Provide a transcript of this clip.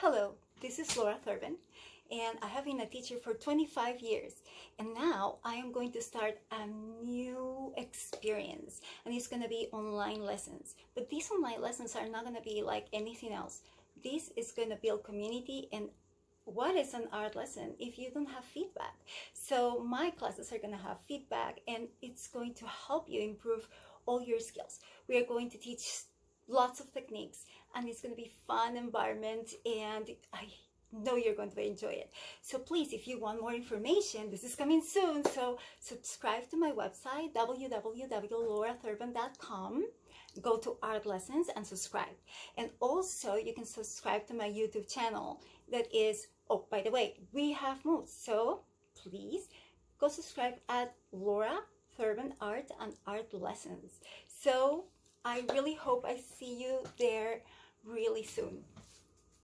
Hello, this is Laura Thurban, and I have been a teacher for 25 years. And now I am going to start a new experience, and it's going to be online lessons. But these online lessons are not going to be like anything else. This is going to build community. And what is an art lesson if you don't have feedback? So my classes are going to have feedback, and it's going to help you improve all your skills. We are going to teach lots of techniques, and it's going to be fun environment, and I know you're going to enjoy it. So please, if you want more information, this is coming soon, so subscribe to my website www.laurathurban.com. Go to art lessons and subscribe. And also you can subscribe to my YouTube channel. That is, oh, by the way, we have moved, so please go subscribe at Laura Thurban Art and Art Lessons. So I really hope I see you there really soon.